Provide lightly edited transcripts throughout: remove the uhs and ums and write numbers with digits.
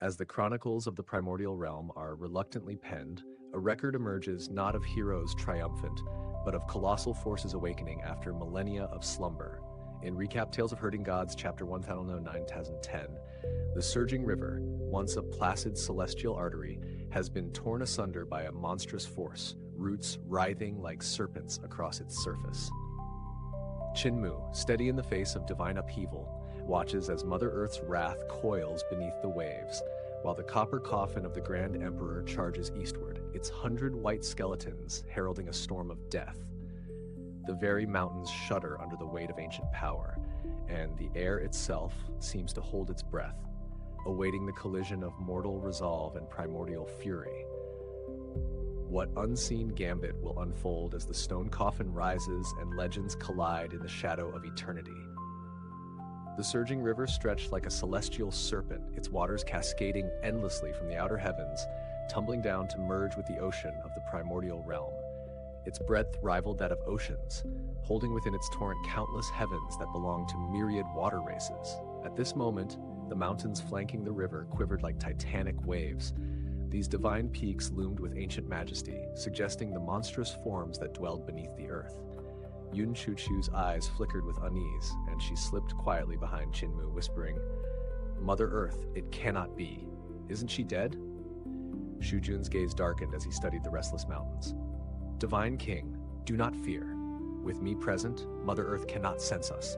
As the chronicles of the Primordial Realm are reluctantly penned, a record emerges not of heroes triumphant, but of colossal forces awakening after millennia of slumber. In Recap Tales of Herding Gods, Chapter 1009, 1010, the surging river, once a placid celestial artery, has been torn asunder by a monstrous force, roots writhing like serpents across its surface. Qin Mu, steady in the face of divine upheaval, watches as Mother Earth's wrath coils beneath the waves, while the copper coffin of the Grand Emperor charges eastward, its 100 white skeletons heralding a storm of death. The very mountains shudder under the weight of ancient power, and the air itself seems to hold its breath, awaiting the collision of mortal resolve and primordial fury. What unseen gambit will unfold as the stone coffin rises and legends collide in the shadow of eternity? The surging river stretched like a celestial serpent, its waters cascading endlessly from the outer heavens, tumbling down to merge with the ocean of the primordial realm. Its breadth rivaled that of oceans, holding within its torrent countless heavens that belong to myriad water races. At this moment, the mountains flanking the river quivered like titanic waves. These divine peaks loomed with ancient majesty, suggesting the monstrous forms that dwelled beneath the earth. Yun Chuchu's eyes flickered with unease, and she slipped quietly behind Qin Mu, whispering, "Mother Earth, it cannot be. Isn't she dead?" Shu Jun's gaze darkened as he studied the restless mountains. "Divine King, do not fear. With me present, Mother Earth cannot sense us."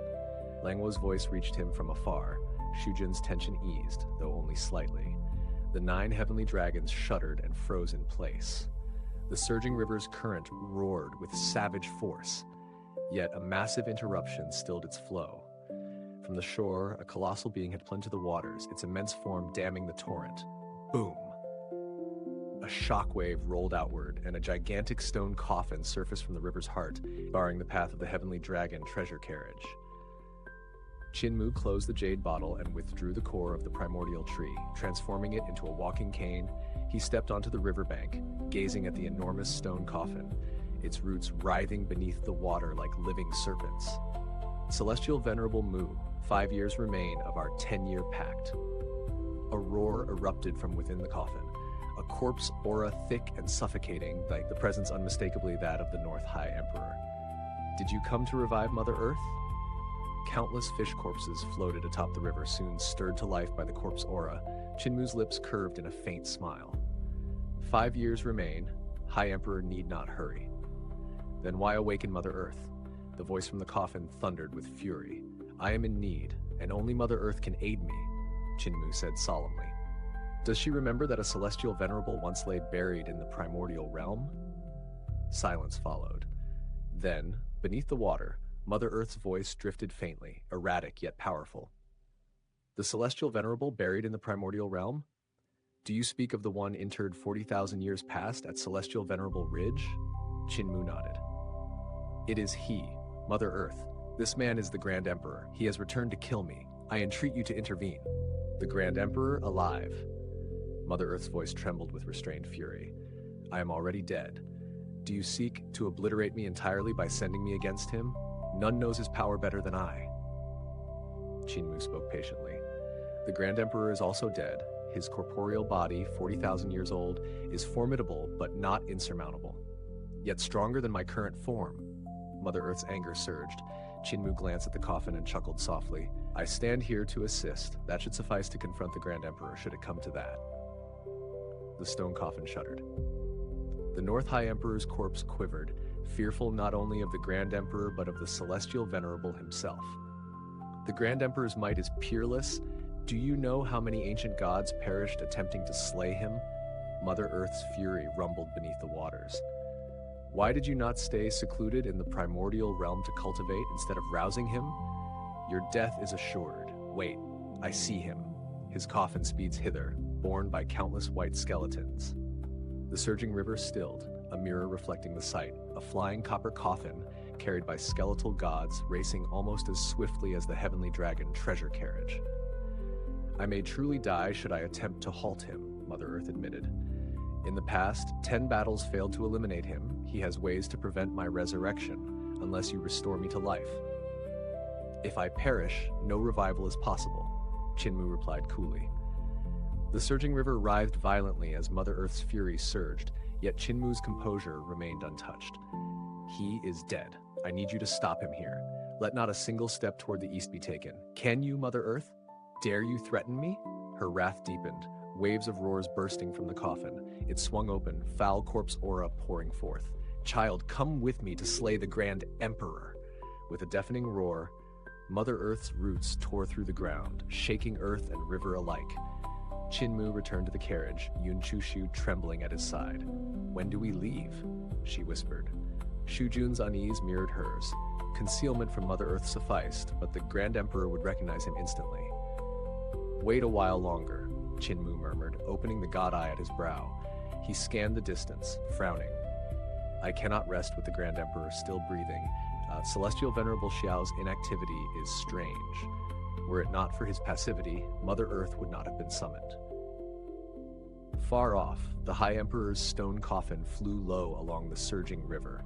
Langwo's voice reached him from afar. Shu Jun's tension eased, though only slightly. The 9 heavenly dragons shuddered and froze in place. The surging river's current roared with savage force, yet a massive interruption stilled its flow. From the shore, a colossal being had plunged to the waters, its immense form damming the torrent. Boom! A shockwave rolled outward, and a gigantic stone coffin surfaced from the river's heart, barring the path of the heavenly dragon treasure carriage. Qin Mu closed the jade bottle and withdrew the core of the primordial tree, transforming it into a walking cane. He stepped onto the riverbank, gazing at the enormous stone coffin, its roots writhing beneath the water like living serpents. Celestial Venerable Mu, 5 years remain of our 10-year pact. A roar erupted from within the coffin, a corpse aura thick and suffocating, like the presence unmistakably that of the North High Emperor. "Did you come to revive Mother Earth?" Countless fish corpses floated atop the river, soon stirred to life by the corpse aura. Qin Mu's lips curved in a faint smile. 5 years remain. High Emperor need not hurry. "Then why awaken Mother Earth?" The voice from the coffin thundered with fury. "I am in need, and only Mother Earth can aid me," Qin Mu said solemnly. "Does she remember that a celestial venerable once lay buried in the primordial realm?" Silence followed. Then, beneath the water, Mother Earth's voice drifted faintly, erratic yet powerful. "The celestial venerable buried in the primordial realm? Do you speak of the one interred 40,000 years past at Celestial Venerable Ridge?" Qin Mu nodded. "It is he, Mother Earth. This man is the Grand Emperor. He has returned to kill me. I entreat you to intervene." "The Grand Emperor alive?" Mother Earth's voice trembled with restrained fury. "I am already dead. Do you seek to obliterate me entirely by sending me against him? None knows his power better than I." Qin Mu spoke patiently. "The Grand Emperor is also dead. His corporeal body, 40,000 years old, is formidable but not insurmountable. Yet stronger than my current form." Mother Earth's anger surged. Qin Mu glanced at the coffin and chuckled softly. "I stand here to assist. That should suffice to confront the Grand Emperor, should it come to that." The stone coffin shuddered. The North High Emperor's corpse quivered, fearful not only of the Grand Emperor but of the Celestial Venerable himself. "The Grand Emperor's might is peerless. Do you know how many ancient gods perished attempting to slay him?" Mother Earth's fury rumbled beneath the waters. "Why did you not stay secluded in the primordial realm to cultivate instead of rousing him? Your death is assured. Wait, I see him. His coffin speeds hither, borne by countless white skeletons." The surging river stilled, a mirror reflecting the sight, a flying copper coffin carried by skeletal gods racing almost as swiftly as the heavenly dragon treasure carriage. "I may truly die should I attempt to halt him," Mother Earth admitted. "In the past, 10 battles failed to eliminate him. He has ways to prevent my resurrection, unless you restore me to life." "If I perish, no revival is possible," Qin Mu replied coolly. The surging river writhed violently as Mother Earth's fury surged, yet Qin Mu's composure remained untouched. He is dead. I need you to stop him here. Let not a single step toward the east be taken. Can you, Mother Earth? Dare you threaten me? Her wrath deepened, waves of roars bursting from the coffin. It swung open, foul corpse aura pouring forth. Child, come with me to slay the Grand Emperor. With a deafening roar, Mother Earth's roots tore through the ground, shaking earth and river alike. Qin Mu returned to the carriage, Yun Chushu trembling at his side. When do we leave? She whispered. Shu Jun's unease mirrored hers. Concealment from Mother Earth sufficed, but the Grand Emperor would recognize him instantly. Wait a while longer, Qin Mu murmured, opening the god eye at his brow. He scanned the distance, frowning. I cannot rest with the Grand Emperor still breathing. Celestial Venerable Xiao's inactivity is strange. Were it not for his passivity, Mother Earth would not have been summoned. Far off, the High Emperor's stone coffin flew low along the surging river.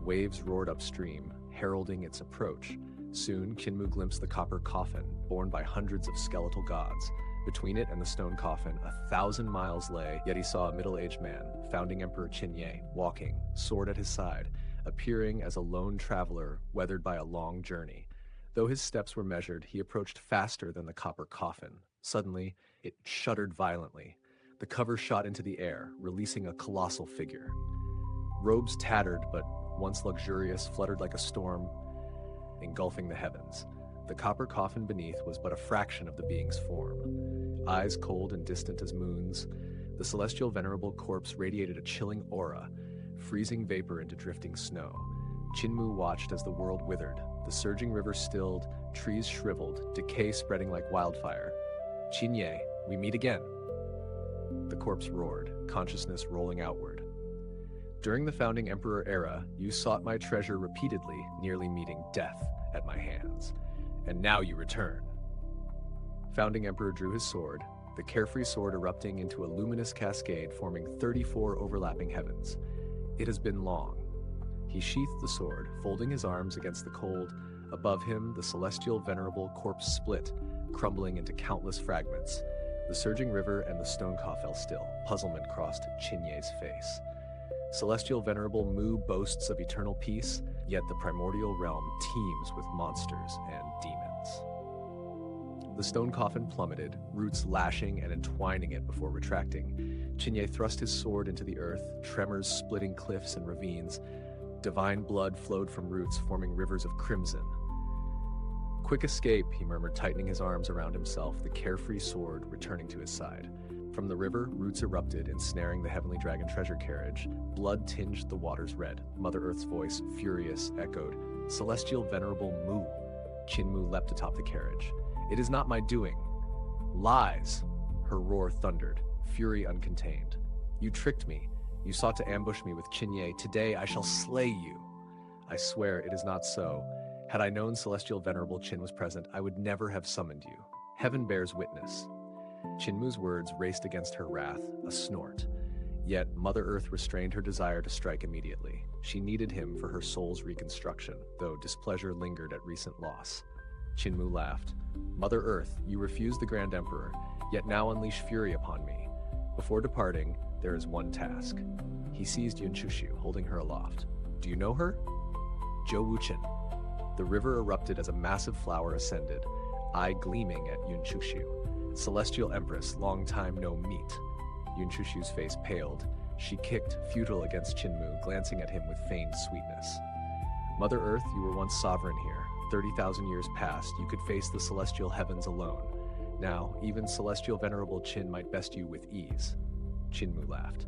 Waves roared upstream, heralding its approach. Soon, Qin Mu glimpsed the copper coffin, borne by hundreds of skeletal gods. Between it and the stone coffin, 1,000 miles lay, yet he saw a middle-aged man, founding Emperor Qin Ye, walking, sword at his side, appearing as a lone traveler weathered by a long journey. Though his steps were measured, he approached faster than the copper coffin. Suddenly, it shuddered violently. The cover shot into the air, releasing a colossal figure. Robes tattered, but once luxurious, fluttered like a storm, engulfing the heavens. The copper coffin beneath was but a fraction of the being's form. Eyes cold and distant as moons, the celestial venerable corpse radiated a chilling aura, freezing vapor into drifting snow. Qin Mu watched as the world withered, the surging river stilled, trees shriveled, decay spreading like wildfire. Qin Ye, we meet again. The corpse roared, consciousness rolling outward. During the founding emperor era, you sought my treasure repeatedly, nearly meeting death at my hands. And now you return. Founding emperor drew his sword, the carefree sword erupting into a luminous cascade forming 34 overlapping heavens. It has been long. He sheathed the sword, folding his arms against the cold. Above him, the celestial venerable corpse split, crumbling into countless fragments. The surging river and the stone coffin fell still. Puzzlement crossed Qin Ye's face. Celestial Venerable Mu boasts of eternal peace, yet the Primordial Realm teems with monsters and demons. The stone coffin plummeted, roots lashing and entwining it before retracting. Qin Ye thrust his sword into the earth, tremors splitting cliffs and ravines. Divine blood flowed from roots, forming rivers of crimson. Quick escape, he murmured, tightening his arms around himself, the carefree sword returning to his side. From the river, roots erupted, ensnaring the heavenly dragon treasure carriage. Blood tinged the waters red. Mother Earth's voice, furious, echoed, Celestial Venerable Mu. Qin Mu leapt atop the carriage. It is not my doing. Lies! Her roar thundered, fury uncontained. You tricked me. You sought to ambush me with Qin Ye. Today I shall slay you. I swear it is not so. Had I known Celestial Venerable Qin was present, I would never have summoned you. Heaven bears witness. Qin Mu's words raced against her wrath, a snort. Yet Mother Earth restrained her desire to strike immediately. She needed him for her soul's reconstruction, though displeasure lingered at recent loss. Qin Mu laughed. Mother Earth, you refused the Grand Emperor, yet now unleash fury upon me. Before departing, there is one task. He seized Yun Chushu, holding her aloft. Do you know her? Zhou Wuchen. The river erupted as a massive flower ascended, eye gleaming at Yun Chushu. Celestial Empress, long time no meet. Yun Chushu's face paled. She kicked, futile against Qin Mu, glancing at him with feigned sweetness. Mother Earth, you were once sovereign here. 30,000 years past, you could face the celestial heavens alone. Now, even Celestial Venerable Qin might best you with ease. Qin Mu laughed.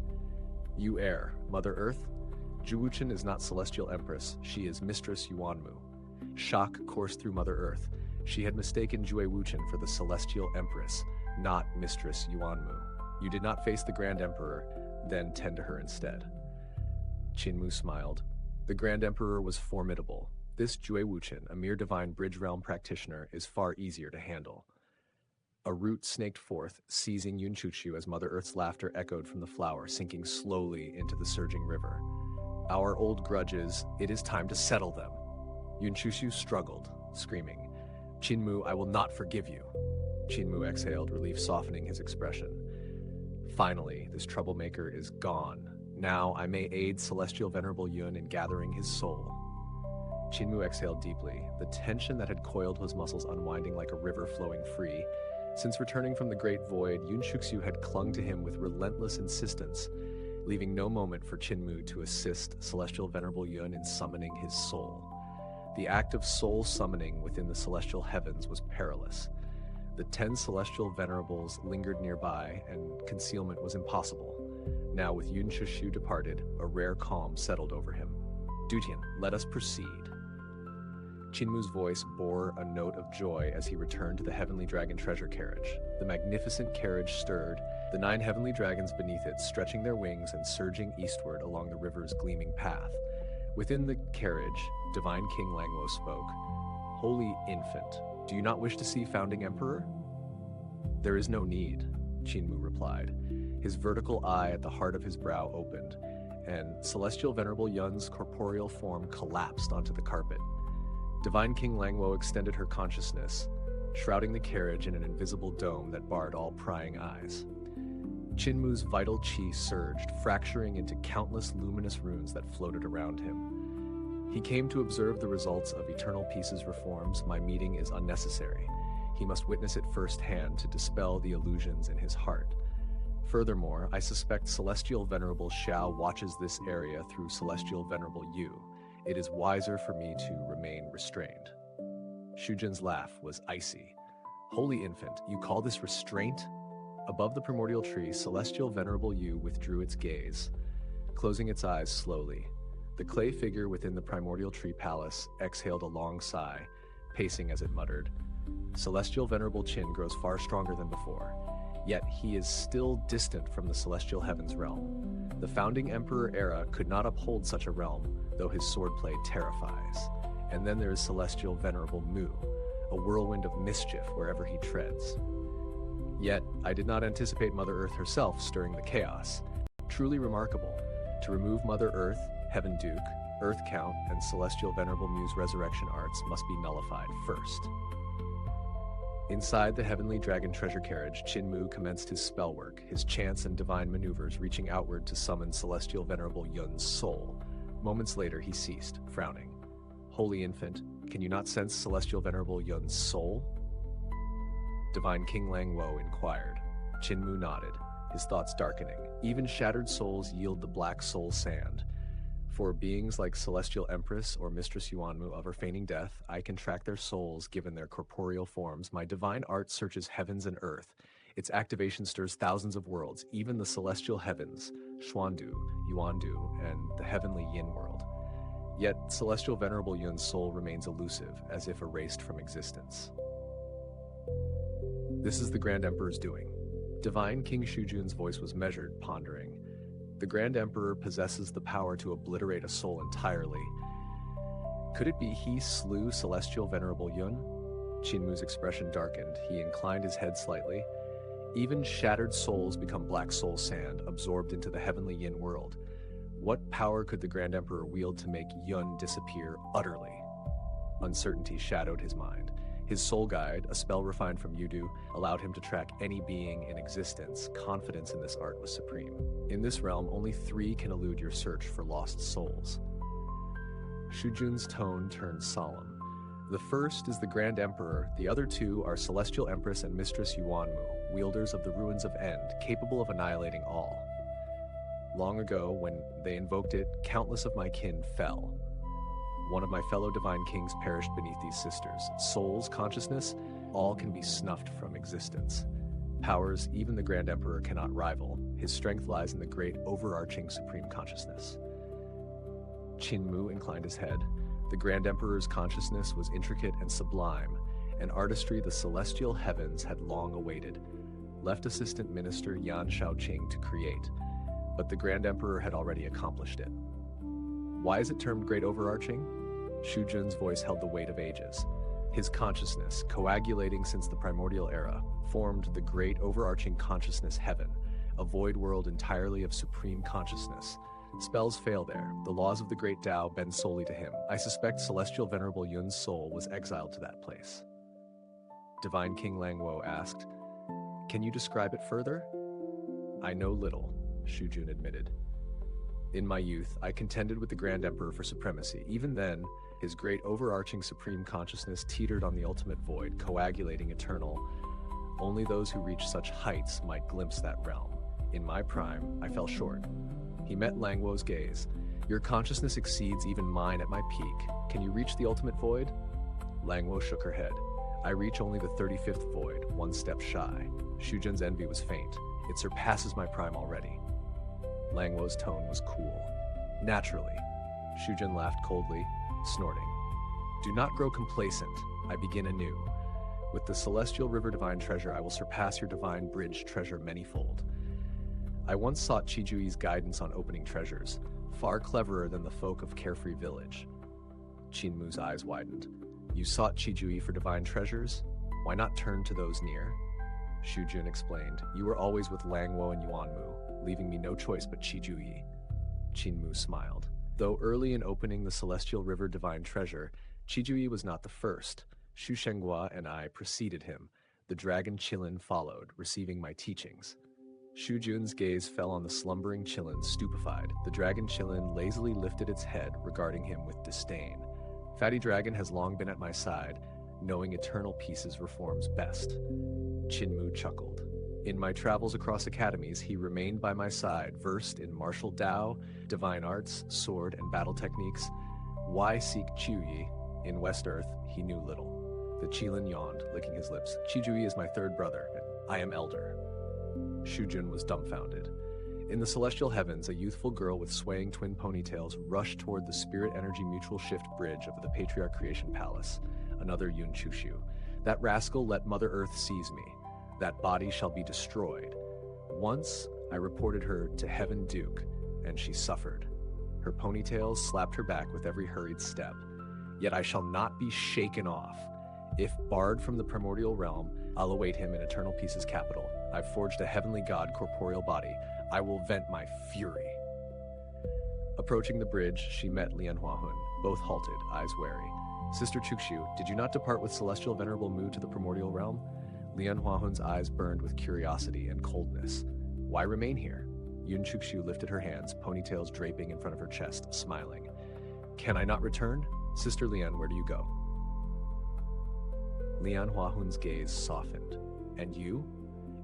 You err, Mother Earth. Zhou Wuchen is not Celestial Empress, she is Mistress Yuan Mu. Shock coursed through Mother Earth. She had mistaken Zhou Wuchen for the Celestial Empress, not Mistress Yuan Mu. You did not face the Grand Emperor, then tend to her instead. Qin Mu smiled. The Grand Emperor was formidable. This Zhou Wuchen, a mere divine bridge realm practitioner, is far easier to handle. A root snaked forth, seizing Yun Chushu as Mother Earth's laughter echoed from the flower, sinking slowly into the surging river. Our old grudges, it is time to settle them. Yun Chushu struggled, screaming, Qin Mu, I will not forgive you. Qin Mu exhaled, relief softening his expression. Finally, this troublemaker is gone. Now I may aid Celestial Venerable Yun in gathering his soul. Qin Mu exhaled deeply, the tension that had coiled his muscles unwinding like a river flowing free. Since returning from the Great Void, Yun Shuxiu had clung to him with relentless insistence, leaving no moment for Qin Mu to assist Celestial Venerable Yun in summoning his soul. The act of soul summoning within the celestial heavens was perilous. The 10 celestial venerables lingered nearby, and concealment was impossible. Now, with Yun Shuxiu departed, a rare calm settled over him. Dutian, let us proceed. Qin Mu's voice bore a note of joy as he returned to the heavenly dragon treasure carriage. The magnificent carriage stirred, the 9 heavenly dragons beneath it stretching their wings and surging eastward along the river's gleaming path. Within the carriage, Divine King Langwo spoke. Holy infant, do you not wish to see Founding Emperor? There is no need, Qin Mu replied. His vertical eye at the heart of his brow opened, and Celestial Venerable Yun's corporeal form collapsed onto the carpet. Divine King Langwo extended her consciousness, shrouding the carriage in an invisible dome that barred all prying eyes. Qin Mu's vital qi surged, fracturing into countless luminous runes that floated around him. He came to observe the results of Eternal Peace's reforms. My meeting is unnecessary. He must witness it firsthand to dispel the illusions in his heart. Furthermore, I suspect Celestial Venerable Xiao watches this area through Celestial Venerable Yu. It is wiser for me to remain restrained. Shujin's laugh was icy. Holy infant, you call this restraint? Above the primordial tree, Celestial Venerable Yu withdrew its gaze, closing its eyes slowly. The clay figure within the primordial tree palace exhaled a long sigh, pacing as it muttered. Celestial Venerable Qin grows far stronger than before, yet he is still distant from the celestial heavens realm. The Founding Emperor era could not uphold such a realm, though his swordplay terrifies. And then there is Celestial Venerable Mu, a whirlwind of mischief wherever he treads. Yet, I did not anticipate Mother Earth herself stirring the chaos. Truly remarkable. To remove Mother Earth, Heaven Duke, Earth Count, and Celestial Venerable Mu's resurrection arts must be nullified first. Inside the heavenly dragon treasure carriage, Qin Mu commenced his spell work, his chants and divine maneuvers reaching outward to summon Celestial Venerable Yun's soul. Moments later, he ceased, frowning. Holy infant, can you not sense Celestial Venerable Yun's soul? Divine King Langwo inquired. Qin Mu nodded, his thoughts darkening. Even shattered souls yield the black soul sand. For beings like Celestial Empress or Mistress Yuanmu of her feigning death, I can track their souls given their corporeal forms. My divine art searches heavens and earth. Its activation stirs thousands of worlds, even the celestial heavens, Xuandu, Yuandu, and the heavenly Yin world. Yet Celestial Venerable Yun's soul remains elusive, as if erased from existence. This is the Grand Emperor's doing. Divine King Shujun's voice was measured, pondering. The Grand Emperor possesses the power to obliterate a soul entirely. Could it be he slew Celestial Venerable Yun? Qin Mu's expression darkened. He inclined his head slightly. Even shattered souls become black soul sand, absorbed into the heavenly Yin world. What power could the Grand Emperor wield to make Yun disappear utterly? Uncertainty shadowed his mind. His soul guide, a spell refined from Yudu, allowed him to track any being in existence. Confidence in this art was supreme. In this realm, only 3 can elude your search for lost souls. Shujun's tone turned solemn. The first is the Grand Emperor, the other 2 are Celestial Empress and Mistress Yuanmu, wielders of the Ruins of End, capable of annihilating all. Long ago, when they invoked it, countless of my kin fell. One of my fellow divine kings perished beneath these sisters. Souls, consciousness, all can be snuffed from existence. Powers even the Grand Emperor cannot rival. His strength lies in the great overarching supreme consciousness. Qin Mu inclined his head. The Grand Emperor's consciousness was intricate and sublime, an artistry the celestial heavens had long awaited, left Assistant Minister Yan Shaoqing to create, but the Grand Emperor had already accomplished it. Why is it termed Great Overarching? Shujun's voice held the weight of ages. His consciousness, coagulating since the primordial era, formed the great overarching consciousness heaven, a void world entirely of supreme consciousness. Spells fail there. The laws of the great Tao bend solely to him. I suspect Celestial Venerable Yun's soul was exiled to that place. Divine King Langwo asked, "Can you describe it further?" I know little, Shujun admitted. In my youth, I contended with the Grand Emperor for supremacy. Even then, his great overarching supreme consciousness teetered on the ultimate void, coagulating eternal. Only those who reach such heights might glimpse that realm. In my prime, I fell short. He met Langwo's gaze. Your consciousness exceeds even mine at my peak. Can you reach the ultimate void? Langwo shook her head. I reach only the 35th void, one step shy. Shujun's envy was faint. It surpasses my prime already. Langwo's tone was cool. Naturally. Shujun laughed coldly, snorting. Do not grow complacent. I begin anew. With the celestial river divine treasure, I will surpass your divine bridge treasure manyfold. I once sought Chijui's guidance on opening treasures, far cleverer than the folk of Carefree Village. Qin Mu's eyes widened. You sought Qijui for divine treasures? Why not turn to those near? Shujun explained. You were always with Langwo and Yuanmu, leaving me no choice but Qijui. Qin Mu smiled. Though early in opening the Celestial River divine treasure, Qijui was not the first. Xu Shenghua and I preceded him. The dragon Qilin followed, receiving my teachings. Shujun's gaze fell on the slumbering Qilin, stupefied. The dragon Qilin lazily lifted its head, regarding him with disdain. Fatty Dragon has long been at my side, knowing eternal peace's reforms best. Qin Mu chuckled. In my travels across academies, he remained by my side, versed in martial Tao, divine arts, sword, and battle techniques. Why seek Qiuyi? In West Earth, he knew little. The Qilin yawned, licking his lips. Qijui is my third brother, and I am elder. Shujun was dumbfounded. In the celestial heavens, a youthful girl with swaying twin ponytails rushed toward the spirit energy mutual shift bridge of the Patriarch Creation Palace. Another Yun Chushu. That rascal let Mother Earth seize me. That body shall be destroyed. Once, I reported her to Heaven Duke, and she suffered. Her ponytails slapped her back with every hurried step. Yet I shall not be shaken off. If barred from the primordial realm, I'll await him in eternal peace's capital. I've forged a heavenly god corporeal body. I will vent my fury. Approaching the bridge, she met Lian Huahun, both halted, eyes wary. Sister Chukshu, did you not depart with celestial venerable Mu to the primordial realm? Lian Huahun's eyes burned with curiosity and coldness. Why remain here? Yun Chukshu lifted her hands, ponytails draping in front of her chest, smiling. Can I not return? Sister Lian, where do you go? Lian Huahun's gaze softened. And you?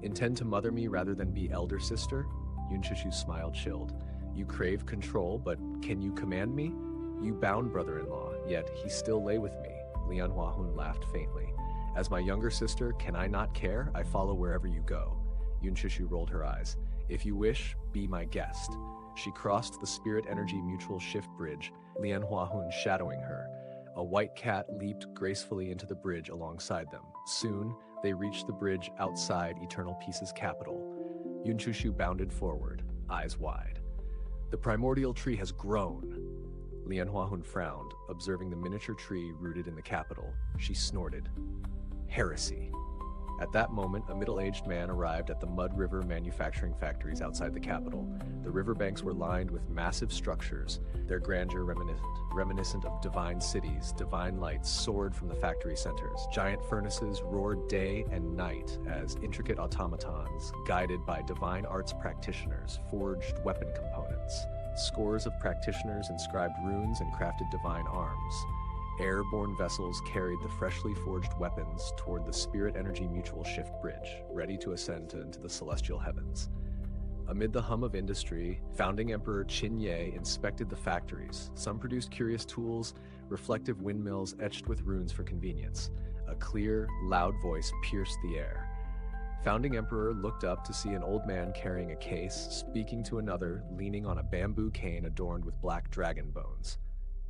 Intend to mother me rather than be elder sister? Yun Chukshu's smile chilled. You crave control, but can you command me? You bound brother-in-law, yet he still lay with me. Lian Huahun laughed faintly. As my younger sister, can I not care? I follow wherever you go. Yun Chukshu rolled her eyes. If you wish, be my guest. She crossed the spirit energy mutual shift bridge, Lian Huahun shadowing her. A white cat leaped gracefully into the bridge alongside them. Soon, they reached the bridge outside Eternal Peace's capital. Yun Chushu bounded forward, eyes wide. The primordial tree has grown. Lian Huahun frowned, observing the miniature tree rooted in the capital. She snorted. Heresy. At that moment, a middle-aged man arrived at the Mud River manufacturing factories outside the capital. The riverbanks were lined with massive structures, their grandeur reminiscent of divine cities. Divine lights soared from the factory centers. Giant furnaces roared day and night as intricate automatons, guided by divine arts practitioners, forged weapon components. Scores of practitioners inscribed runes and crafted divine arms. Airborne vessels carried the freshly forged weapons toward the spirit energy mutual shift bridge, ready to ascend into the celestial heavens. Amid the hum of industry, founding Emperor Qin Ye inspected the factories. Some produced curious tools, reflective windmills etched with runes for convenience. A clear, loud voice pierced the air. Founding Emperor looked up to see an old man carrying a case, speaking to another, leaning on a bamboo cane adorned with black dragon bones.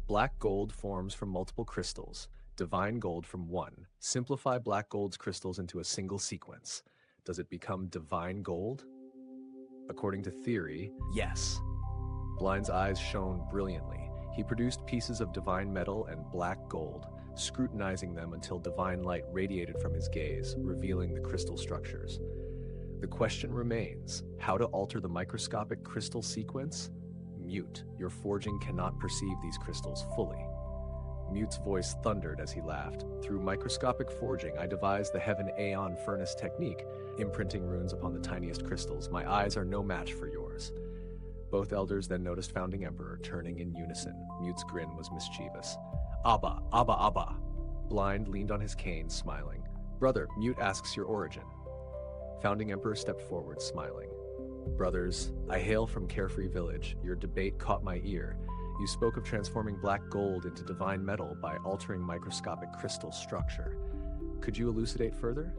Black gold forms from multiple crystals, divine gold from one. Simplify black gold's crystals into a single sequence. Does it become divine gold? According to theory, yes. Blind's eyes shone brilliantly. He produced pieces of divine metal and black gold, scrutinizing them until divine light radiated from his gaze, revealing the crystal structures. The question remains, how to alter the microscopic crystal sequence? Mute. Your forging cannot perceive these crystals fully. Mute's voice thundered as he laughed. Through microscopic forging, I devised the Heaven Aeon Furnace technique, imprinting runes upon the tiniest crystals. My eyes are no match for yours. Both elders then noticed Founding Emperor turning in unison. Mute's grin was mischievous. Abba, Abba, Abba. Blind leaned on his cane, smiling. Brother, Mute asks your origin. Founding Emperor stepped forward, smiling. Brothers, I hail from Carefree Village. Your debate caught my ear. You spoke of transforming black gold into divine metal by altering microscopic crystal structure. Could you elucidate further?